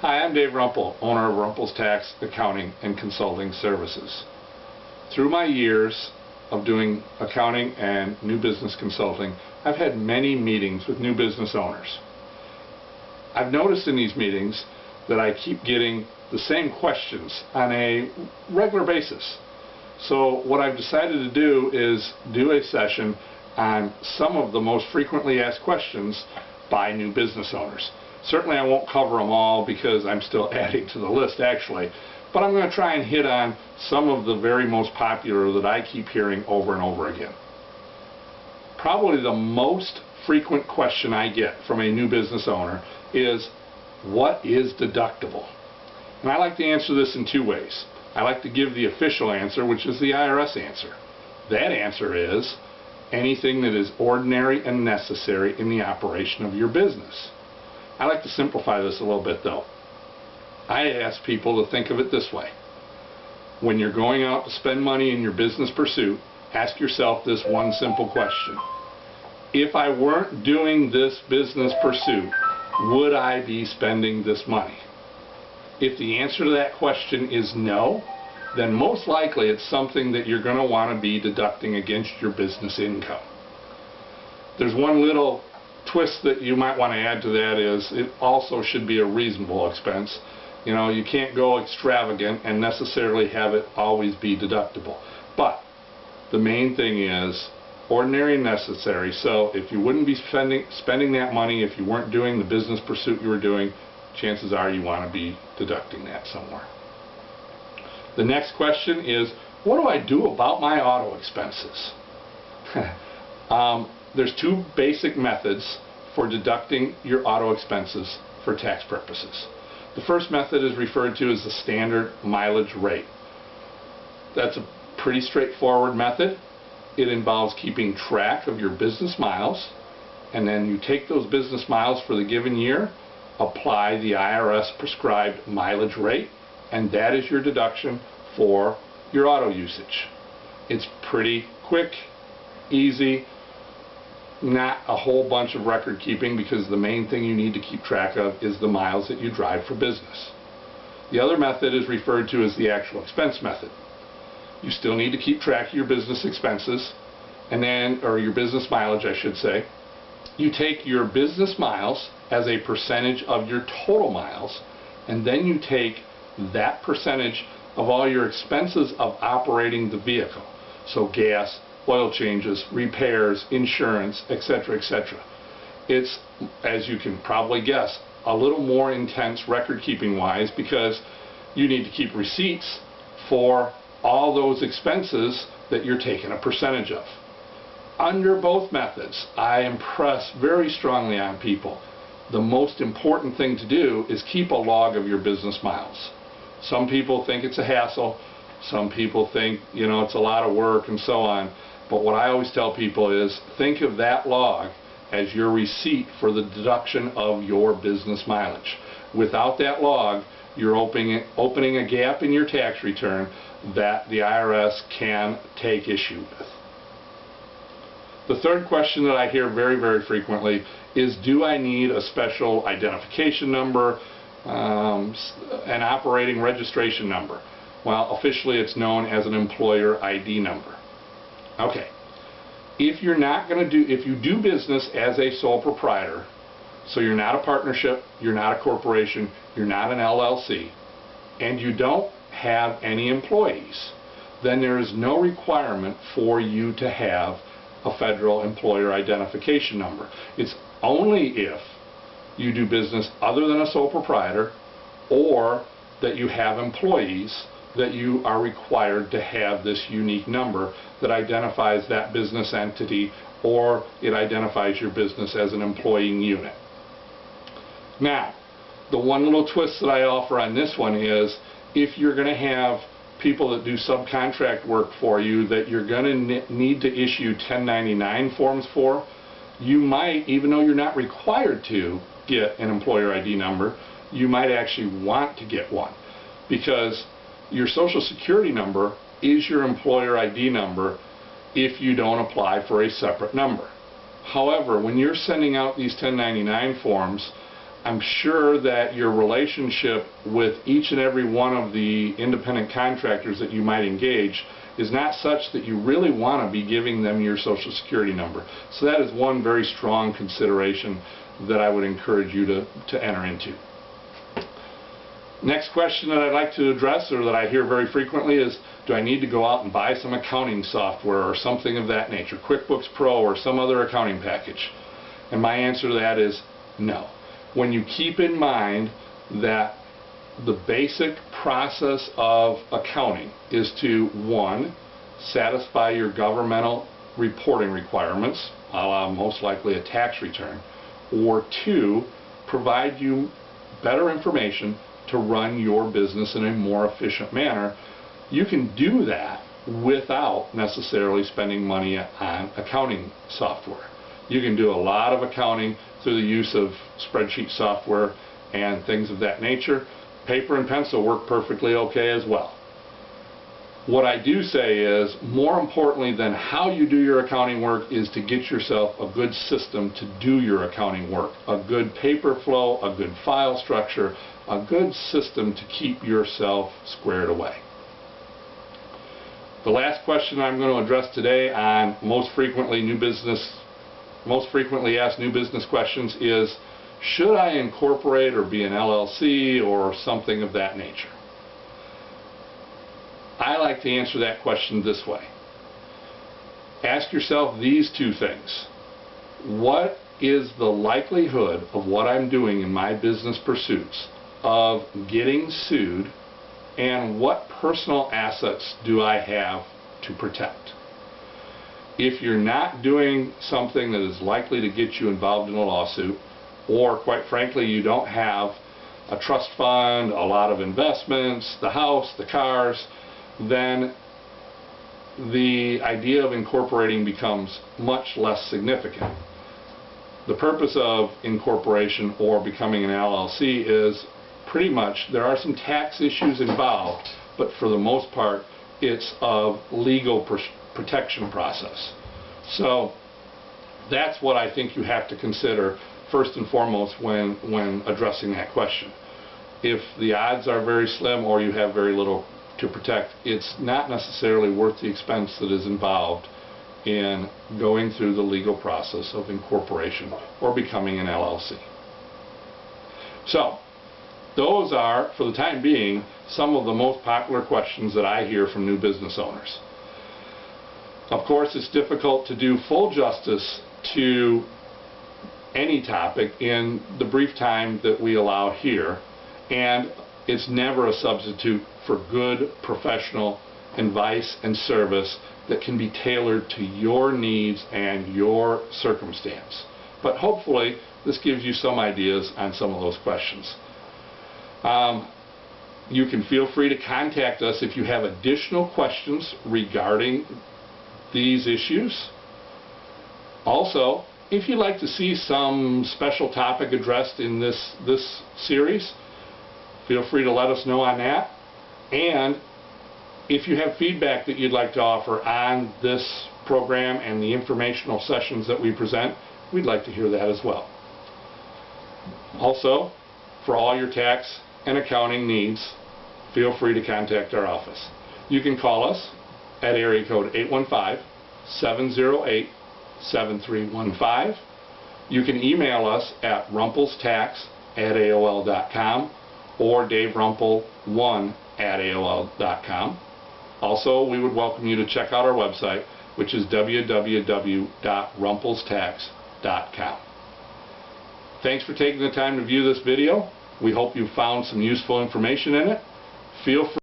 Hi, I'm Dave Rumpel, owner of Rumpel's Tax, Accounting, and Consulting Services. Through my years of doing accounting and new business consulting, I've had many meetings with new business owners. I've noticed in these meetings that I keep getting the same questions on a regular basis. So what I've decided to do is do a session on some of the most frequently asked questions by new business owners. Certainly I won't cover them all because I'm still adding to the list actually, but I'm going to try and hit on some of the very most popular that I keep hearing over and over again. Probably the most frequent question I get from a new business owner is, what is deductible? And I like to answer this in two ways. I like to give the official answer, which is the IRS answer. That answer is anything that is ordinary and necessary in the operation of your business. I like to simplify this a little bit though. I ask people to think of it this way. When you're going out to spend money in your business pursuit, ask yourself this one simple question. If I weren't doing this business pursuit, would I be spending this money? If the answer to that question is no, then most likely it's something that you're going to want to be deducting against your business income. There's one little twist that you might want to add to that is it also should be a reasonable expense. You know, you can't go extravagant and necessarily have it always be deductible. But the main thing is ordinary and necessary. So if you wouldn't be spending that money, if you weren't doing the business pursuit you were doing, chances are you want to be deducting that somewhere. The next question is, what do I do about my auto expenses? There's two basic methods for deducting your auto expenses for tax purposes. The first method is referred to as the standard mileage rate. That's a pretty straightforward method. It involves keeping track of your business miles, and then you take those business miles for the given year, apply the IRS prescribed mileage rate, and that is your deduction for your auto usage. It's pretty quick, easy, not a whole bunch of record keeping because the main thing you need to keep track of is the miles that you drive for business. The other method is referred to as the actual expense method. You still need to keep track of your business expenses, and then, or your business mileage I should say. You take your business miles as a percentage of your total miles, and then you take that percentage of all your expenses of operating the vehicle. So gas, oil changes, repairs, insurance, etc., etc. It's, as you can probably guess, a little more intense record keeping wise because you need to keep receipts for all those expenses that you're taking a percentage of. Under both methods, I impress very strongly on people. The most important thing to do is keep a log of your business miles. Some people think it's a hassle. Some people think, you know, it's a lot of work and so on. But what I always tell people is think of that log as your receipt for the deduction of your business mileage. Without that log, you're opening a gap in your tax return that the IRS can take issue with. The third question that I hear very, very frequently is, do I need a special identification number, an operating registration number? Well, officially it's known as an employer ID number. Okay, if you do business as a sole proprietor, so you're not a partnership, you're not a corporation, you're not an LLC, and you don't have any employees, then there is no requirement for you to have a federal employer identification number. It's only if you do business other than a sole proprietor or that you have employees that you are required to have this unique number that identifies that business entity, or it identifies your business as an employing unit. Now, the one little twist that I offer on this one is, if you're going to have people that do subcontract work for you that you're going to need to issue 1099 forms for, you might, even though you're not required to get an employer ID number, you might actually want to get one, because your Social Security number is your employer ID number if you don't apply for a separate number. However, when you're sending out these 1099 forms, I'm sure that your relationship with each and every one of the independent contractors that you might engage is not such that you really want to be giving them your Social Security number. So that is one very strong consideration that I would encourage you to enter into. Next question that I'd like to address, or that I hear very frequently, is do I need to go out and buy some accounting software or something of that nature, QuickBooks Pro or some other accounting package? And my answer to that is no. When you keep in mind that the basic process of accounting is to, 1, satisfy your governmental reporting requirements, a la most likely a tax return, or 2, provide you better information to run your business in a more efficient manner, you can do that without necessarily spending money on accounting software. You can do a lot of accounting through the use of spreadsheet software and things of that nature. Paper and pencil work perfectly okay as well. What I do say is, more importantly than how you do your accounting work, is to get yourself a good system to do your accounting work. A good paper flow, a good file structure, a good system to keep yourself squared away. The last question I'm going to address today on most frequently asked new business questions is, should I incorporate or be an LLC or something of that nature? I like to answer that question this way. Ask yourself these two things. What is the likelihood of what I'm doing in my business pursuits of getting sued, and what personal assets do I have to protect? If you're not doing something that is likely to get you involved in a lawsuit, or quite frankly you don't have a trust fund, a lot of investments, the house, the cars, then the idea of incorporating becomes much less significant. The purpose of incorporation or becoming an LLC is pretty much, there are some tax issues involved, but for the most part it's of legal protection process. So that's what I think you have to consider first and foremost when addressing that question. If the odds are very slim or you have very little to protect, it's not necessarily worth the expense that is involved in going through the legal process of incorporation or becoming an LLC. So those are, for the time being, some of the most popular questions that I hear from new business owners. Of course, it's difficult to do full justice to any topic in the brief time that we allow here, and it's never a substitute for good professional advice and service that can be tailored to your needs and your circumstance. But hopefully this gives you some ideas on some of those questions. You can feel free to contact us if you have additional questions regarding these issues. Also, if you'd like to see some special topic addressed in this series, feel free to let us know on that. And if you have feedback that you'd like to offer on this program and the informational sessions that we present, we'd like to hear that as well. Also, for all your tax and accounting needs, feel free to contact our office. You can call us at area code 815-708-7315. You can email us at rumpelstax@aol.com or daverumpel1@aol.com. Also, we would welcome you to check out our website, which is www.rumpelstax.com. Thanks for taking the time to view this video. We hope you found some useful information in it. Feel free